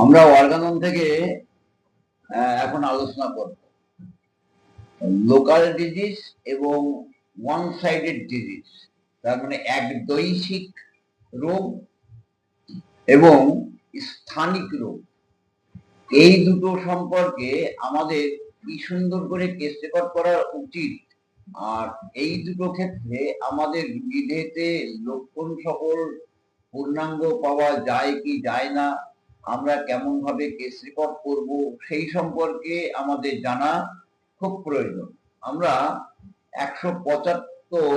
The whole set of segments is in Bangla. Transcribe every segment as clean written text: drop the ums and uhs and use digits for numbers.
আমরা অর্গানন থেকে এখন আলোচনা করব লোকাল ডিজিজ এবং ওয়ান সাইডেড ডিজিজ, তার মানে একদৈশিক রোগ এবং স্থানিক রোগ। এই দুটো সম্পর্কে আমাদের কি সুন্দর করে কেস রেকর্ড করা উচিত। আর এই দুটো ক্ষেত্রে আমাদের রোগীদেরতে লক্ষণ সকল পূর্ণাঙ্গ পাওয়া যায় কি যায় না, আমরা কেমন ভাবে কেস রেকর্ড করব, সেই সম্পর্কে আমাদের জানা খুব প্রয়োজন। আমরা 175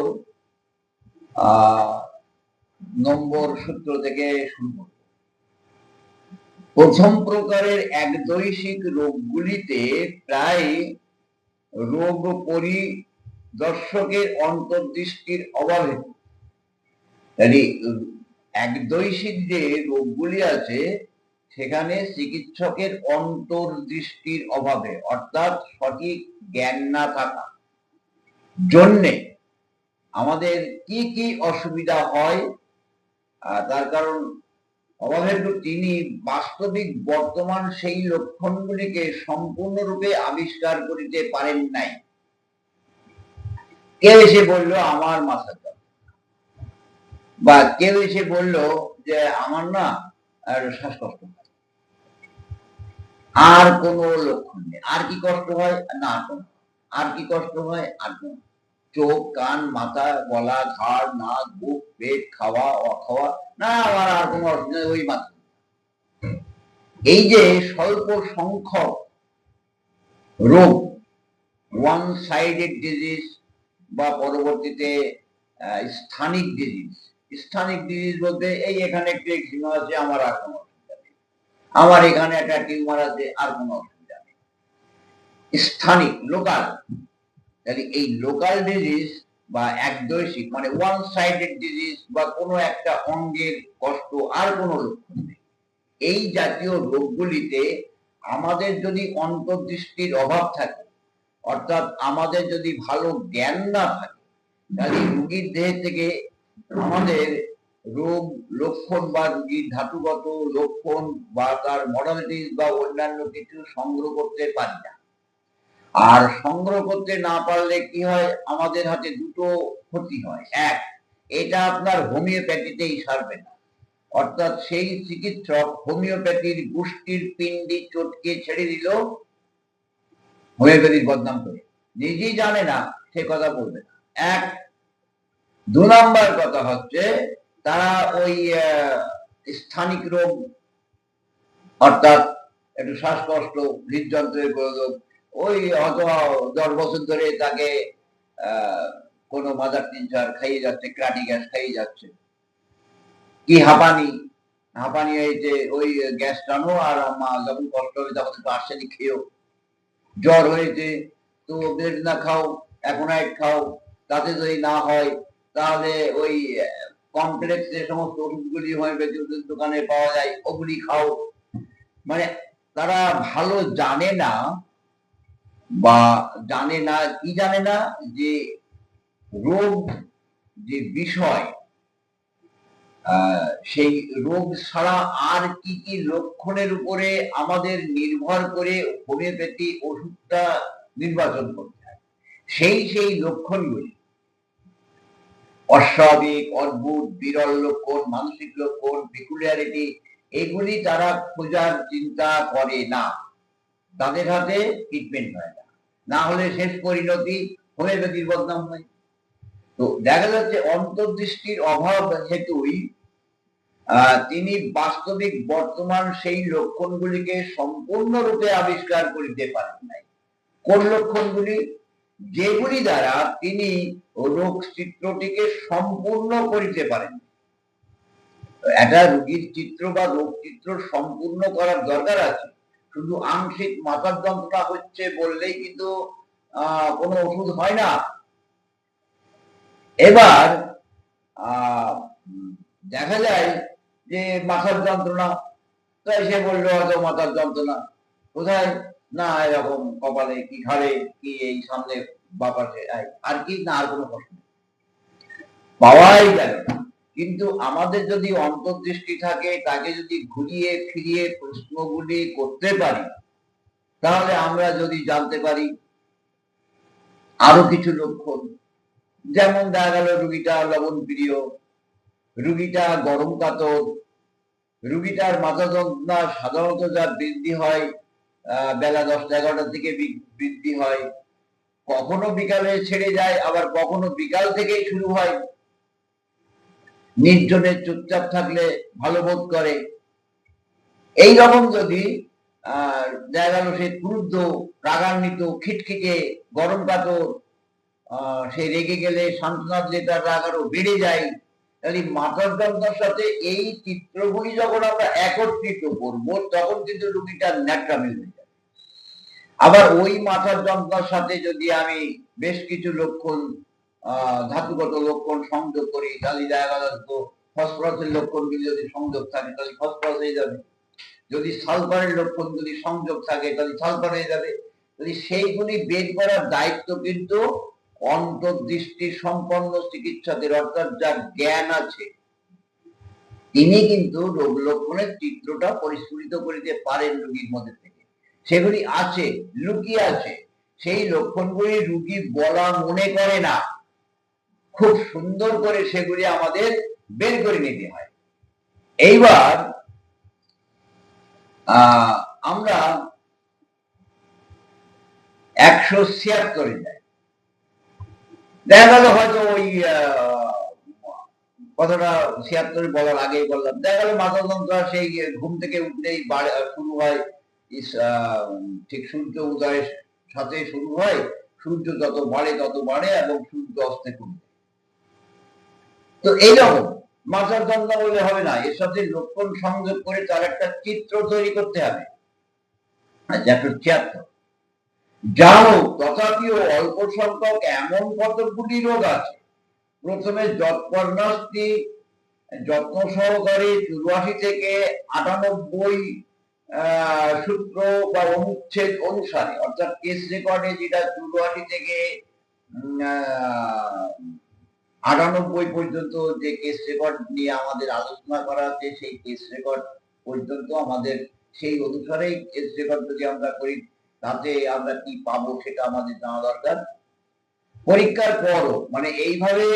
নম্বর সূত্র থেকে শুরু করব। প্রথম প্রকারের একদৈশিক রোগগুলিতে প্রায় রোগ পরিদর্শকের অন্তর্দৃষ্টির অভাবে, একদৈশিক যে রোগগুলি আছে সেখানে চিকিৎসকের অন্তর্দৃষ্টির অভাবে, অর্থাৎ সঠিক জ্ঞান না থাকা জন্যে আমাদের কি কি অসুবিধা হয়, তার কারণ অভাবের তিনি বাস্তবিক বর্তমান সেই লক্ষণগুলিকে সম্পূর্ণরূপে আবিষ্কার করিতে পারেন নাই। কেউ এসে বললো আমার মাথা ব্যথা, বা কেউ এসে বললো যে আমার না শ্বাসকষ্ট, আর কোনো লক্ষণ নেই। আর কি কষ্ট হয় না, আর কি কষ্ট হয় আর কোন, চোখ কান মাথা গলা ঘাড় নাক বুক পেট খাওয়া অখাওয়া, না আমার আর কোনো অসুবিধা, ওই মাত্র। এই যে স্বল্প সংখ্যক রোগ, ওয়ান সাইডেড ডিজিজ বা পরবর্তীতে স্থানিক ডিজিজ। স্থানিক ডিজিজ বলতে এই এখানে একটু এক্সিমা আছে, আমার আর কোনো অসুবিধা নেই, আমার এখানে একটা টিউমার আছে, আর কোনো অসুবিধা নেই। স্থানিক লোকাল, এই লোকাল ডিজিজ বা একদৈশিক মানে ওয়ান সাইডেড ডিজিজ বা কোনো একটা অঙ্গের কষ্ট, আর কোনো লক্ষণ নেই। এই জাতীয় রোগগুলিতে আমাদের যদি অন্তর্দৃষ্টির অভাব থাকে, অর্থাৎ আমাদের যদি ভালো জ্ঞান না থাকে, তাহলে রোগীর দেহ থেকে আমাদের রোগ লক্ষণ বা রোগীর ধাতুগত লক্ষণ বা তার মডালিটিস বা অন্যান্য কিছু সংগ্রহ করতে পারি না। আর সংগ্রহ করতে না পারলে কি হয়, আমাদের হাতে দুটো ক্ষতি হয়। এক, এটা আপনার হোমিওপ্যাথিতেই সারবে না, অর্থাৎ সেই চিকিৎসক হোমিওপ্যাথির গোষ্ঠীর পিণ্ডি চটকে ছেড়ে দিল হোমিওপ্যাথির বদনাম করে, নিজেই জানে না সে কথা বলবে না। এক। দু নম্বর কথা হচ্ছে তারা ওই স্থানিক রোগ, অর্থাৎ একটু শ্বাসকষ্ট হৃদযন্ত্রের প্রয়োগ, ওই হয়তো 10 বছর ধরে তাকে কোনো মাদার টিনচার খাইয়ে যাচ্ছে, ক্রাটি গ্যাস খাইয়ে যাচ্ছে, কি হাঁপানি হাঁপানি হয়েছে, ওই গ্যাস টানো, আর যখন কষ্ট হবে তখন একটু আর্সেনিক খেয়েও। জ্বর হয়েছে তো বেদনা খাও, অ্যাকোনাইট খাও, তাতে যদি না হয় তাহলে ওই কমপ্লেক্স যে সমস্ত ওষুধগুলি হোমিওপ্যাথি ওষুধের দোকানে পাওয়া যায় ওগুলি খাও। মানে তারা ভালো জানে না, বা জানে না কি জানে না, যে রোগ যে বিষয়, সেই রোগ ছাড়া আর কি কি লক্ষণের উপরে আমাদের নির্ভর করে হোমিওপ্যাথি ওষুধটা নির্বাচন করতে হয়, সেই লক্ষণগুলি অস্বাভাবিক, অদ্ভুত, বিরল লক্ষণ, মানসিক লক্ষণ, পিকুলিয়ারিটি, এগুলি তারা খোঁজার চিন্তা করে না, তাদের হাতে ট্রিটমেন্ট হয় না, না হলে শেষ পরিণতি হোমিওপ্যাথির বদনাম হয়। তো দেখা যাচ্ছে অন্তর্দৃষ্টির অভাব হেতুই তিনি বাস্তবিক বর্তমান সেই লক্ষণগুলিকে সম্পূর্ণরূপে আবিষ্কার করিতে পারেন নাই। কোন লক্ষণগুলি? যেগুলি দ্বারা তিনি রোগ চিত্রটিকে সম্পূর্ণ করিতে পারেন। একটা রোগীর চিত্র বা রোগ চিত্র সম্পূর্ণ করার দরকার আছে। শুধু আংশিক মাথার যন্ত্রণা হচ্ছে বললেই কিন্তু কোনো ওষুধ হয় না। এবার দেখা যায় যে মাথার যন্ত্রণা, তো এসে বললো হয়তো মাথার যন্ত্রণা কোথায়, না এরকম কপালে কি ঘাড়ে কি এই সামনে বাপাসে, আর কি না, আর কোনো কষ্ট পাওয়াই গেল না। কিন্তু আমাদের যদি অন্তর্দৃষ্টি থাকে, তাকে যদি ঘুরিয়ে ফিরিয়ে প্রশ্নগুলি করতে পারি, তাহলে আমরা যদি জানতে পারি আরো কিছু লক্ষণ। যেমন দেখা গেল রুগীটা লবণ প্রিয়, রুগীটা গরম কাতর, রুগীটার মাথা যন্ত্রণা সাধারণত যা বৃদ্ধি হয় বেলা 10টা-11টার দিকে বৃদ্ধি হয়, কখনো বিকালে ছেড়ে যায়, আবার কখনো বিকাল থেকেই শুরু হয়। নির্জনে চুপচাপ থাকলে ভালো বোধ করে। এই রকম যদি দেখা গেল সে ক্রুদ্ধ, রাগান্বিত, খিটখিটে, গরম কাতর, সে রেগে গেলে সান্ত্বনা দিলে তার রাগ আরো বেড়ে যায়, তাহলে মাথার যন্ত্রণার সাথে এই চিত্রগুলি যখন আমরা একত্রিত করব, তখন কিন্তু রুগীটার ন্যাকড়ামি হয়ে যাবে। আবার ওই মাথার যন্ত্রণার সাথে যদি আমি বেশ কিছু লক্ষণ, ধাতুগত লক্ষণ সংযোগ করি, তাহলে দেখা গেল তো ফসফরাসের লক্ষণগুলি যদি সংযোগ থাকে তাহলে ফসফরাস হয়ে যাবে, যদি সালফারের লক্ষণগুলি সংযোগ থাকে তাহলে সালফার হয়ে যাবে। সেইগুলি বের করার দায়িত্ব কিন্তু অন্তর্দৃষ্টি সম্পন্ন চিকিৎসকের, অর্থাৎ যার জ্ঞান আছে, তিনি কিন্তু রোগ লক্ষণের চিত্রটা পরিস্ফুটিত করিতে পারেন রোগীর মধ্যে থেকে। সেগুলি আছে, লুকিয়ে আছে, সেই লক্ষণগুলি রোগী বলা মনে করে না, খুব সুন্দর করে সেগুলি আমাদের বের করে নিতে হয়। এইবার আমরা 176 যাই। দেখা গেল হয়তো ওই কথাটা 76 বলার আগেই বললাম, দেখা গেল মাথা যন্ত্রণা সেই ঘুম থেকে উঠলেই শুরু হয়, ঠিক সূর্য উদয়ের সাথে শুরু হয়, সূর্য যত বাড়ে এবং সূর্য অস্তে কমে। তো এইরকম মাথার যন্ত্রণা বললে হবে না, এর সাথে লক্ষণ সংযোগ করে তার একটা চিত্র তৈরি করতে হবে। 176 যা হোক, তথাপিও অল্প সংখ্যক এমন কতকগুলি রোগ আছে। প্রথমে যৎপর্ণাস্তি যত্ন সহকারে 84 থেকে 98 সূত্র বা অনুচ্ছেদ অনুসারে, অর্থাৎ কেস রেকর্ডে যেটা 84 থেকে 98 পর্যন্ত যে কেস রেকর্ড নিয়ে আমাদের আলোচনা করা আছে, সেই কেস রেকর্ড পর্যন্ত আমাদের সেই অনুসারেই কেস রেকর্ড যদি আমরা করি, তাতে আমরা কি পাবো সেটা আমাদের জানা দরকার। পরীক্ষার পরও, মানে এইভাবে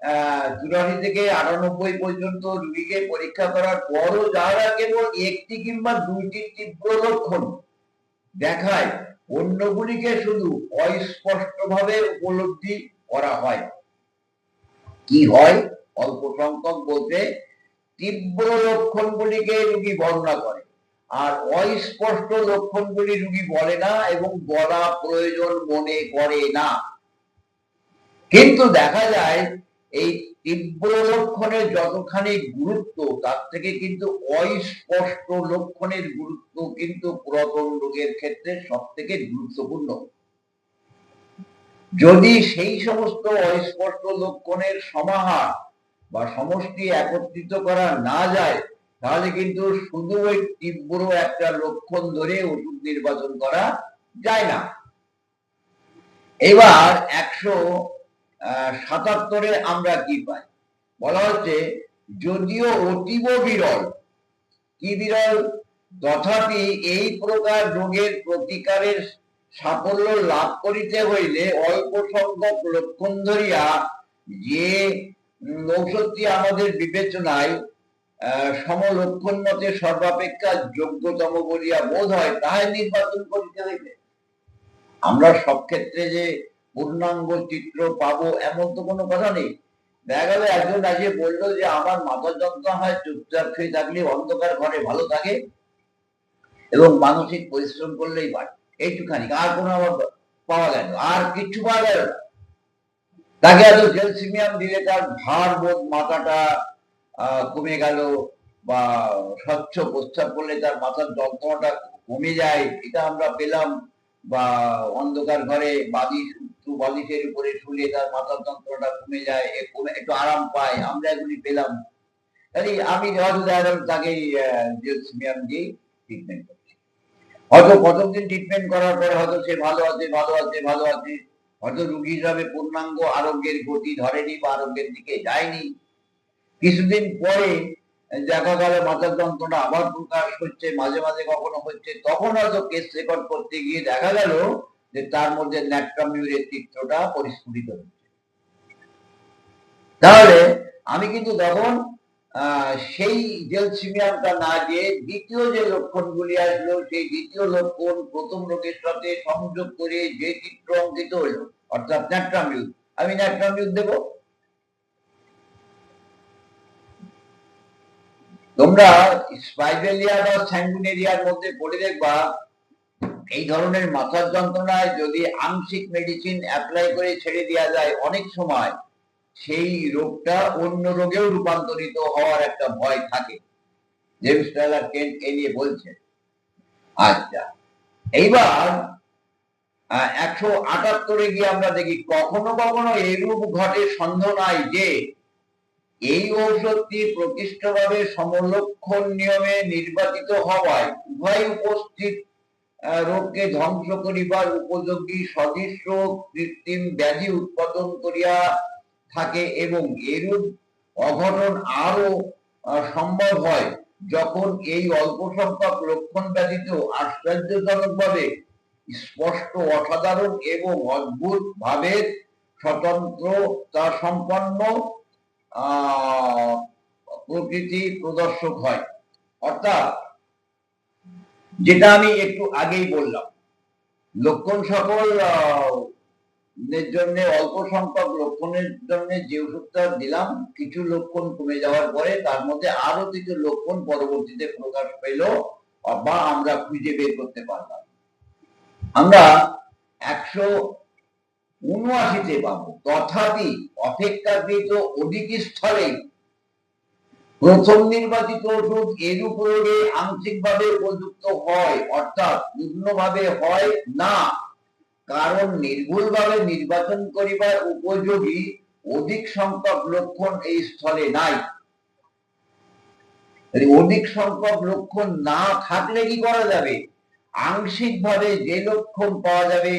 84 থেকে 98 পর্যন্ত রোগীকে পরীক্ষা করার পরও যারা কেবল একটি কিংবা দুইটি তীব্র লক্ষণ দেখায়, অন্যগুলিকে শুধু অস্পষ্টভাবে উপলব্ধি করা হয়। কি হয়? অল্প সংখ্যক বলতে তীব্র লক্ষণগুলিকে রোগী বর্ণনা করে, আর অস্পষ্ট লক্ষণগুলি রোগী বলে না এবং বলা প্রয়োজন মনে করে না। কিন্তু দেখা যায় এই তীব্র লক্ষণের যতখানি গুরুত্ব, তার থেকে কিন্তু অস্পষ্ট লক্ষণের গুরুত্ব কিন্তু পুরাতন রোগের ক্ষেত্রে সব থেকে গুরুত্বপূর্ণ। যদি সেই সমস্ত অস্পষ্ট লক্ষণের সমাহার বা সমষ্টি একত্রিত করা না যায়, তাহলে কিন্তু শুধু ওই তীব্র একটা লক্ষণ ধরে ওষুধ নির্বাচন করা যায় না। এবার 177 আমরা কি পাই? বলা হচ্ছে যদিও অতীব বিরল, কি বিরল? তথাপি এই প্রকার রোগের প্রতিকারের সাফল্য লাভ করিতে হইলে অল্প সংখ্যক লক্ষণ ধরিয়া যে ঔষধটি আমাদের বিবেচনায় সমলক্ষণ মতে সর্বাপেক্ষা যোগ্যতম বলিয়া বোধ হয়, তাহাই নির্বাচন করিতে হইবে। আমরা সব ক্ষেত্রে যে পূর্ণাঙ্গ চিত্র পাবো এমন তো কোনো কথা নেই। দেখা গেল একজন আজকে বললো যে আমার মাথার যন্ত্রণা হয়, চুপচাপ শুয়ে থাকলে অন্ধকার ঘরে ভালো থাকে এবং মানসিক পরিশ্রম করলেই বাড়ে, এইটুখানি, আর কোনো আমার পাওয়া গেল, আর কিছু পাওয়া গেল না। তাকে এত ক্যালসিয়াম দিলে তার ভার বোধ, মাথাটা কমে গেল, বা স্বচ্ছ প্রস্রাব করলে তার মাথার যন্ত্রণাটা কমে যায়, এটা আমরা পেলাম। বা অন্ধকার ঘরে বালিশের উপরে শুলে তার মাথার যন্ত্রণাটা কমে যায়, একটু আরাম পায়, আমরা এগুলি পেলাম। তাহলে আমি হয়তো দেখা গেল তাকে ক্যালসিয়াম দিয়ে ট্রিটমেন্ট করছি, হয়তো কতদিন ট্রিটমেন্ট করার পরে হয়তো সে ভালো আছে, হয়তো রোগী হিসাবে পূর্ণাঙ্গ আরোগ্যের গতি ধরেনি বা আরোগ্যের দিকে যায়নি। কিছুদিন পরে দেখা গেল মাথার যন্ত্রণা আবার প্রকাশ হচ্ছে, মাঝে মাঝে কখনো হচ্ছে, তখন হয়তো কেস রেকর্ড করতে গিয়ে দেখা গেল যে তার মধ্যে ন্যাট্রামিউরের চিত্রটা পরিস্ফুটিত হচ্ছে। তাহলে আমি কিন্তু তখন সেই জেলসিমিয়ামটা না দিয়ে দ্বিতীয় যে লক্ষণগুলি আসলো, সেই দ্বিতীয় লক্ষণ প্রথম রোগের সাথে সংযোগ করে যে চিত্র অঙ্কিত হলো, অর্থাৎ ন্যাট্রামিউর, আমি ন্যাট্রামিউর দেব। তোমরা স্পাইরালিয়া বা স্যাঙ্গুইনেরিয়ার মধ্যে পড়ে দেখবা এই ধরনের মাথার যন্ত্রণায় যদি আংশিক মেডিসিন অ্যাপ্লাই করে ছেড়ে দেওয়া যায়, অনেক সময় সেই রোগটা অন্য রোগেও রূপান্তরিত হওয়ার একটা ভয় থাকে। জেমস টাইলার কেন্ট এ নিয়ে বলছেন। আচ্ছা, এইবার 178 গিয়ে আমরা দেখি কখনো কখনো এরূপ ঘটে সন্দেহ নাই যে এই ঔষধটি প্রকৃষ্টভাবে সমলক্ষণ নিয়মে নির্বাচিত হওয়ায় উভয় উপস্থিত রোগকে ধ্বংস করিবার উপযোগী সদৃশ কৃত্রিম ব্যাধি উৎপাদন করিয়া থাকে, এবং এরূপ অঘটন আরো সম্ভব হয় যখন এই অল্প সংখ্যক লক্ষণ ব্যতীত আশ্চর্যজনকভাবে স্পষ্ট, অসাধারণ এবং অদ্ভুত ভাবের স্বতন্ত্রতা সম্পন্ন প্রকৃতি প্রদর্শক হয়। অর্থাৎ যেটা আমি একটু আগেই বললাম, লক্ষণ সকল জন্য অল্প সংখ্যক লক্ষণের জন্য যে ওষুধটা দিলাম, কিছু লক্ষণ কমে যাওয়ার পরে তার মধ্যে আরো কিছু লক্ষণ পরবর্তীতে প্রকাশ পেল বা আমরা খুঁজে বের করতে পারলাম। আমরা 179 পাবো। তথাপি অপেক্ষাকৃত অধিক স্থলে প্রথম নির্বাচিত ওষুধ এরূপ রোগে আংশিকভাবে উপযুক্ত হয়, অর্থাৎ পূর্ণভাবে হয় না, কারণ নির্ভুলভাবে নির্বাচন করিবার উপযোগী অধিক সংখ্যক লক্ষণ এই স্থলে নাই। অধিক সংখ্যক লক্ষণ না থাকলে কি করা যাবে? আংশিকভাবে যে লক্ষণ পাওয়া যাবে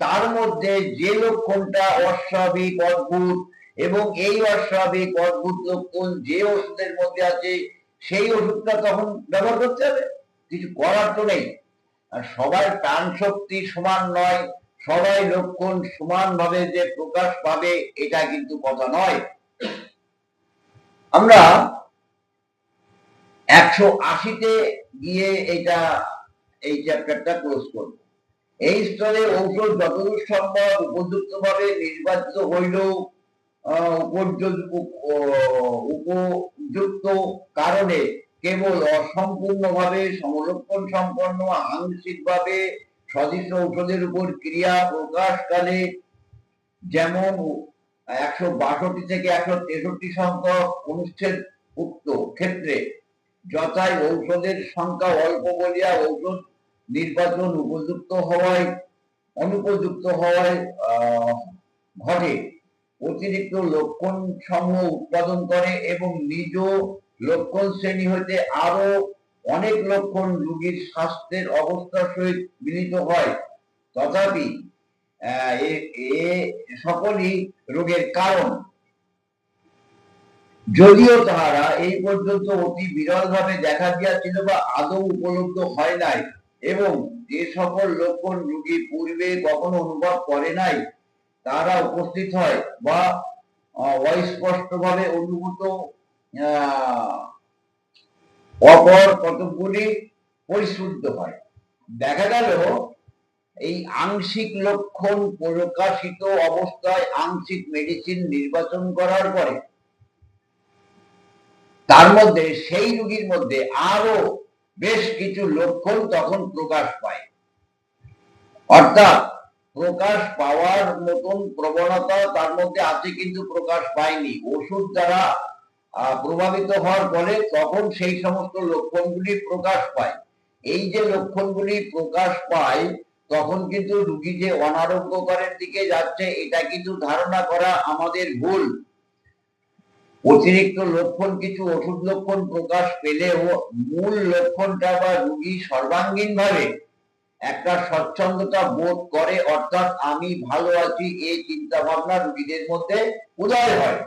তার মধ্যে যে লক্ষণটা অস্বাভাবিক, অদ্ভুত, এবং এই অস্বাভাবিক অদ্ভুত লক্ষণ যে ওষুধের মধ্যে আছে সেই ওষুধটা তখন ব্যবহার করতে হবে, কিছু করার তো নেই। আর সবার প্রাণ শক্তি সমান নয়, সবাই লক্ষণ সমানভাবে যে প্রকাশ পাবে এটা কিন্তু কথা নয়। আমরা 180 গিয়ে এই চ্যাপ্টারটা ক্লোজ করব। এই স্তরে ঔষধ যতদূর সম্ভব উপযুক্তভাবে নির্বাচিত হইলেও উপযুক্ত কারণে কেবল অসম্পূর্ণভাবে সমলক্ষণ সম্পন্ন আংশিকভাবে সদৃশ ঔষধের উপর ক্রিয়া প্রকাশকালে, যেমন 162 থেকে 163 সংখ্যক অনুচ্ছেদ উক্ত ক্ষেত্রে যথায় ঔষধের সংখ্যা অল্প বলিয়া ঔষধ নির্বাচন অনুপযুক্ত হওয়ায় ঘটে, অতিরিক্ত লক্ষণ সমূহ উৎপাদন করে এবং নিজ লক্ষণ শ্রেণী হইতে আরো অনেক লক্ষণ রোগীর স্বাস্থ্যের অবস্থার সহিত মিলিত হয়। তথাপি সকলই রোগের কারণ, যদিও তাহারা এই পর্যন্ত অতি বিরল ভাবে দেখা দিয়াছিল বা আদৌ উপলব্ধ হয় নাই, এবং যে সকল লক্ষণ রোগী পূর্বে কখনো অনুভব করে নাই তারা উপস্থিত হয় বা অস্পষ্টভাবে অনুভূত অপর কতকগুলি পরিশুদ্ধ হয়। দেখা গেল এই আংশিক লক্ষণ প্রকাশিত অবস্থায় আংশিক মেডিসিন নির্বাচন করার পরে তার মধ্যে সেই রোগীর মধ্যে আরো বেশ কিছু লক্ষণ তখন প্রকাশ পায়, অর্থাৎ প্রকাশ পাওয়ার মতন প্রবণতা তার মধ্যে আছে কিন্তু প্রকাশ পায়নি। ওষুধ দ্বারা প্রভাবিত হওয়ার ফলে তখন সেই সমস্ত লক্ষণগুলি প্রকাশ পায়। এই যে লক্ষণগুলি প্রকাশ পায় তখন কিন্তু রোগী যে অনারোগ্যকরের দিকে যাচ্ছে এটা কিন্তু ধারণা করা আমাদের ভুল। অতিরিক্ত লক্ষণ কিছু ওষুধ লক্ষণ প্রকাশ পেলেও মূল লক্ষণটা বা রোগী সর্বাঙ্গীন ভাবে একটা স্বচ্ছন্দতা বোধ করে, অর্থাৎ আমি ভালো আছি এই চিন্তা ভাবনা রোগীদের মধ্যে উদয় হয়।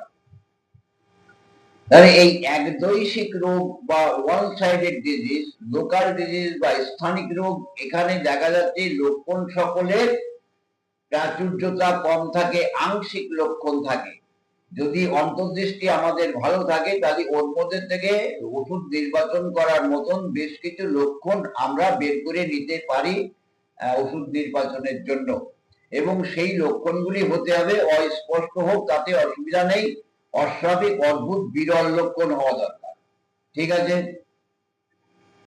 তাহলে এই একদৈশিক রোগ বা one sided disease, local disease বা স্থানিক রোগ, এখানে দেখা যাচ্ছে লক্ষণ সকলের প্রাচুর্যতা কম থাকে, আংশিক লক্ষণ থাকে। যদি অন্তর্দৃষ্টি আমাদের ভালো থাকে তাহলে ওর মধ্যে থেকে ওষুধ নির্বাচন করার মতন বেশ কিছু লক্ষণ আমরা বের করে নিতে পারি ওষুধ নির্বাচনের জন্য, এবং সেই লক্ষণগুলি হতে হবে অস্পষ্ট হোক, তাতে অসুবিধা নেই, অস্বাভাবিক অদ্ভুত বিরল লক্ষণ হওয়া দরকার। ঠিক আছে?